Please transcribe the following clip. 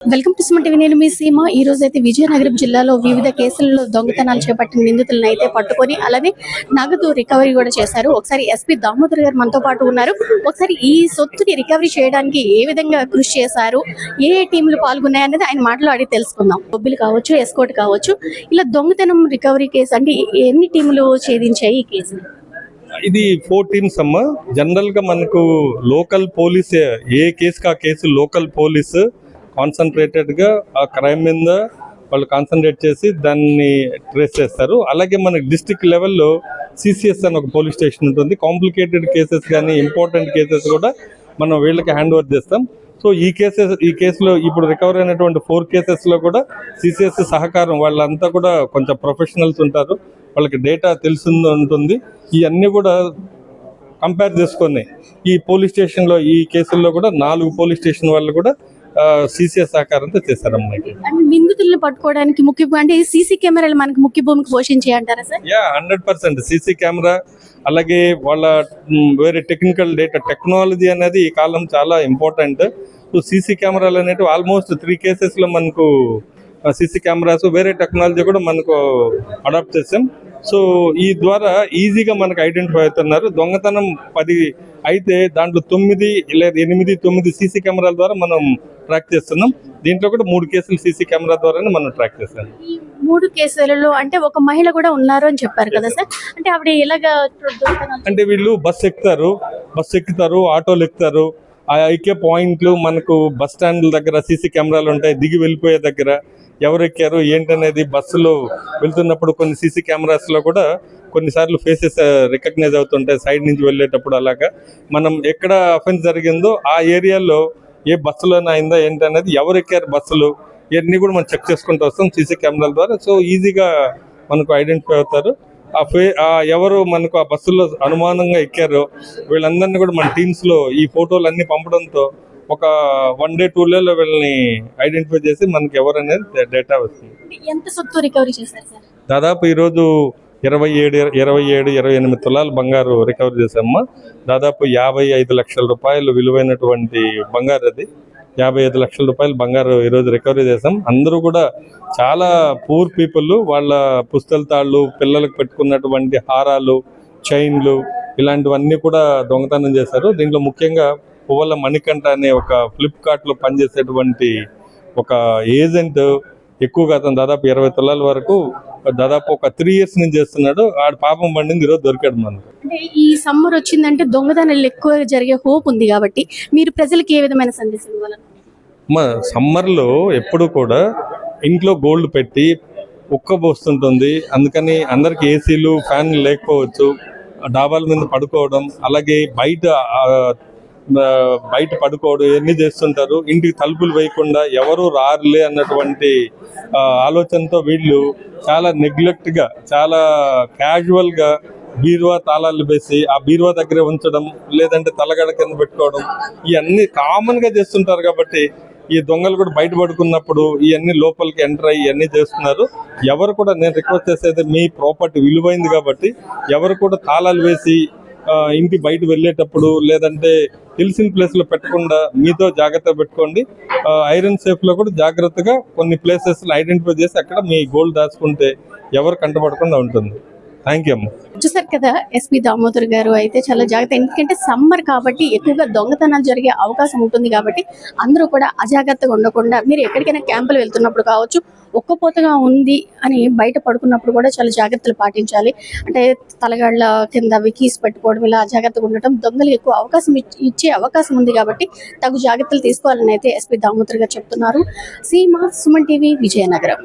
Welcome to Suman TV. నేను మీ సీమ. ఈ రోజు అయితే విజయనగరం జిల్లాలో వివిధ కేసులలో దొంగతనాలు చేపట్టిన నిందితులను అయితే పట్టుకొని అలానే నగదు రికవరీ కూడా చేశారు. ఒకసారి ఎస్పీ దామోదర్ గారు మనతో పాటు ఉన్నారు. ఒకసారి ఈ సొత్తుని రికవరీ చేయడానికి ఏ విధంగా కృషి చేశారు, ఏ టీంలు పాల్గొన్నాయనేది ఆయన మాటలో అడిగి తెలుసుకుందాం. బొబ్బిలు కావచ్చు, ఎస్కోట్ కావచ్చు, ఇలా దొంగతనం రికవరీ కేసు అంటే ఎన్ని టీంలు ఛేదించాయి ఈ కేసు? ఇది 4 టీమ్స్ అమ్మ. జనరల్ గా మనకు లోకల్ పోలీస్ ఏ కేసు ఆ కేసు లోకల్ పోలీసు కాన్సన్ట్రేటెడ్ గా ఆ క్రైమ్ మీద వాళ్ళు కాన్సన్ట్రేట్ చేసి దాన్ని ట్రేస్ చేస్తారు. అలాగే మనకి డిస్ట్రిక్ట్ లెవెల్లో సిసిఎస్ అని ఒక పోలీస్ స్టేషన్ ఉంటుంది. కాంప్లికేటెడ్ కేసెస్ కానీ ఇంపార్టెంట్ కేసెస్ కూడా మనం వీళ్ళకి హ్యాండ్ ఓవర్ చేస్తాం. సో ఈ కేసులో ఇప్పుడు రికవర్ అయినటువంటి 4 కేసెస్లో కూడా సిసిఎస్ సహకారం, వాళ్ళంతా కూడా కొంచెం ప్రొఫెషనల్స్ ఉంటారు, వాళ్ళకి డేటా తెలిసి ఉంటుంది. ఇవన్నీ కూడా కంపేర్ చేసుకొని ఈ పోలీస్ స్టేషన్లో ఈ కేసుల్లో కూడా 4 పోలీస్ స్టేషన్ వాళ్ళు కూడా సిసిఎస్ సహకారంతో చేశారమ్మా. నిందితులను పట్టుకోవడానికి ముఖ్య అంటే సీసీ కెమెరాలు మనకి ముఖ్య భూమిక పోషించాయి అంటారా సార్? 100% సీసీ కెమెరా, అలాగే వాళ్ళ వేరే టెక్నికల్ డేటా, టెక్నాలజీ అనేది ఈ కాలం చాలా ఇంపార్టెంట్. సో సీసీ కెమెరాలు అనేవి ఆల్మోస్ట్ 3 కేసెస్లో మనకు సీసీ కెమెరాస్, వేరే టెక్నాలజీ కూడా మనకు అడాప్ట్ చేసాం. సో ఈ ద్వారా ఈజీగా మనకు ఐడెంటిఫై అవుతున్నారు. దొంగతనం 10 అయితే దాంట్లో 9 లేదా 8, 9 సీసీ కెమెరాల ద్వారా మనం ట్రాక్ చేస్తున్నాం. దీంట్లో కూడా 3 కేసులు సీసీ కెమెరా ద్వారానే మనం ట్రాక్ చేస్తాం. ఈ 3 కేసులలో అంటే ఒక మహిళ కూడా ఉన్నారు అని చెప్పారు కదా సార్, అంటే ఆవిడ ఎలాగా? అంటే వీళ్ళు బస్సు ఎక్కుతారు, ఆటోలు ఎక్కుతారు. ఆ ఎక్కే పాయింట్లు మనకు బస్ స్టాండ్ల దగ్గర సీసీ కెమెరాలు ఉంటాయి. దిగి వెళ్ళిపోయే దగ్గర ఎవరు ఎక్కారు ఏంటనేది బస్సులో వెళ్తున్నప్పుడు కొన్ని సీసీ కెమెరాస్లో కూడా కొన్నిసార్లు ఫేసెస్ రికగ్నైజ్ అవుతుంటాయి సైడ్ నుంచి వెళ్ళేటప్పుడు. అలాగా మనం ఎక్కడ అఫెన్స్ జరిగిందో ఆ ఏరియాలో ఏ బస్సులోనే అయిందా ఏంటనేది, ఎవరు ఎక్కారు బస్సులు, ఇవన్నీ కూడా మనం చెక్ చేసుకుంటూ వస్తాం సీసీ కెమెరాల ద్వారా. సో ఈజీగా మనకు ఐడెంటిఫై అవుతారు. ఎవరు మనకు ఆ బస్సులో అనుమానంగా ఎక్కారో వీళ్ళందరినీ కూడా మన టీమ్స్లో ఈ ఫోటోలు అన్నీ పంపడంతో ఒక 1 day 2 days వీళ్ళని ఐడెంటిఫై చేసి మనకి ఎవరు అనేది డేటా వస్తుంది. ఎంత సొత్తు రికవరీ చేశారు సార్? దాదాపు ఈరోజు 27-28 తులాలు బంగారు రికవరీ చేసామమ్మా. దాదాపు 55 లక్షల రూపాయలు విలువైనటువంటి బంగారు, అది 55 లక్షల రూపాయలు బంగారు ఈరోజు రికవరీ చేసాం. అందరూ కూడా చాలా పూర్ పీపుల్, వాళ్ళ పుస్తల తాళ్ళు, పిల్లలకు పెట్టుకున్నటువంటి హారాలు, చైన్లు, ఇలాంటివన్నీ కూడా దొంగతనం చేశారు. దీంట్లో ముఖ్యంగా పువ్వుల మణికంఠ అనే ఒక ఫ్లిప్కార్ట్లో పనిచేసేటువంటి ఒక ఏజెంట్ ఎక్కువగా అతను దాదాపు 20 తులాల వరకు దాదాపు ఒక 3 years నుంచి చేస్తున్నాడు. ఆడు పాపం పండింది ఈరోజు దొరికాడు మనకు. అంటే ఈ సమ్మర్ వచ్చిందంటే దొంగతనాలు ఎక్కువ జరిగే హోప్ ఉంది కాబట్టి మీరు ప్రజలకు ఏ విధమైన సందేశం ఇవ్వాలనుకుంటున్నారు? సమ్మర్లో ఎప్పుడు కూడా ఇంట్లో గోల్డ్ పెట్టి ఉక్కబోస్తుంటుంది. అందుకని అందరికి ఏసీలు, ఫ్యాన్లు లేకపోవచ్చు, డాబాల మీద పడుకోవడం, అలాగే బయట పడుకోవడం ఇవన్నీ చేస్తుంటారు. ఇంటికి తలుపులు వేయకుండా ఎవరు రారులే అన్నటువంటి ఆలోచనతో వీళ్ళు చాలా నెగ్లెక్ట్గా, చాలా క్యాజువల్గా బీరువా తాళాలు వేసి ఆ బీరువా దగ్గర ఉంచడం, లేదంటే తలగడ కింద పెట్టుకోవడం, ఇవన్నీ కామన్గా చేస్తుంటారు. కాబట్టి ఈ దొంగలు కూడా బయట పడుకున్నప్పుడు ఇవన్నీ లోపలికి ఎంటర్ అయ్యి ఇవన్నీ చేస్తున్నారు. ఎవరు కూడా, నేను రిక్వెస్ట్ చేసేది, మీ ప్రాపర్టీ విలువైంది కాబట్టి ఎవరు కూడా తాళాలు వేసి ఇంటి బయట వెళ్ళేటప్పుడు లేదంటే తెలిసిన ప్లేస్లో పెట్టకుండా మీతో జాగ్రత్త పెట్టుకోండి. ఐరన్ సేఫ్లో కూడా జాగ్రత్తగా కొన్ని ప్లేసెస్లో ఐడెంటిఫై చేసి అక్కడ మీ గోల్డ్ దాచుకుంటే ఎవరు కంటపడకుండా ఉంటుంది. థ్యాంక్ యూ అమ్మ. చూసారు కదా, ఎస్పీ దామోదర్ గారు అయితే చాలా జాగ్రత్త, ఎందుకంటే సమ్మర్ కాబట్టి ఎక్కువగా దొంగతనాలు జరిగే అవకాశం ఉంటుంది కాబట్టి అందరూ కూడా అజాగ్రత్తగా ఉండకుండా, మీరు ఎక్కడికైనా క్యాంపులు వెళ్తున్నప్పుడు కావచ్చు, ఒక్కపోతగా ఉంది అని బయట పడుకున్నప్పుడు కూడా చాలా జాగ్రత్తలు పాటించాలి. అంటే తలగాళ్ళ కింద వికీస్ పెట్టుకోవడం, ఇలా అజాగ్రత్తగా ఉండటం, దొంగలు ఎక్కువ అవకాశం ఇచ్చే అవకాశం ఉంది కాబట్టి తగు జాగ్రత్తలు తీసుకోవాలని అయితే ఎస్పీ దామోదర్ గారు చెప్తున్నారు. సీమ, సుమన్ టీవీ, విజయనగరం.